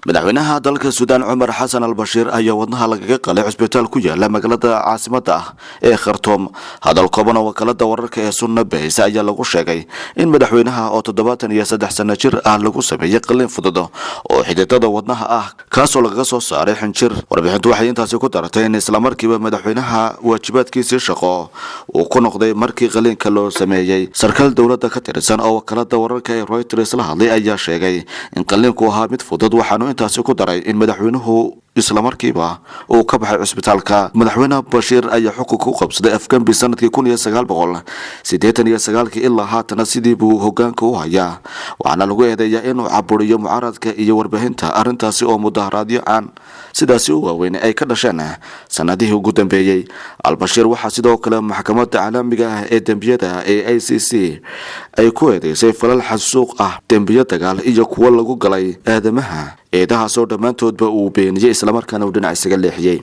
madaxweynaha dalka Suudaan Cumar Xasan al-Bashir ayaa wadnaha lagaga qalay cusbitaal ku yaala magaalada caasimadda ah ee Khartoum. hadal kooban oo wakaalada wararka ee Sunna Base ayaa lagu sheegay in madaxweynaha oo 73 sano jir ah lagu sameeyay qalliin fudud oo xididada wadnaha ah kaasoo laga soo saaray xinjir. warbixintu waxay intaasi ku dartay in isla markiiba madaxweynaha waajibaadkiisa shaqo uu ku noqday markii qalliinka loo sameeyay. sarkaal dawladda ka tirsan oo wakaalada wararka ee Reuters la hadlay ayaa sheegay in qalliinku ahaa mid fudud, waxaanu intaasi ku daray in madaxweynuhu isla markiiba uu ka baxay cusbitaalka. madaxweyne Bashir ayaa xukunka ku qabsaday Afgambi sanadkii 1989 ilaa haatan sidii buu hoggaanka u hayaa, waxaana lagu eedeeyaa inuu caburiyo mucaaradka iyo warbaahinta, arrintaasi oo mudaharaadyo aan sidaasi u waaweyn ay ka dhasheen sanadihii ugu dambeeyay. al-Bashir waxaa sidoo kale maxkamadda caalamiga ah ee dembiyada ee ICC ay ku eedeysay falal xasuuq ah, dembiyo dagaal iyo kuwo lagu galay aadamaha, eedahaasoo dhammaantoodba uu beeniyay islamarkaana uu dhinac isaga leexiyay.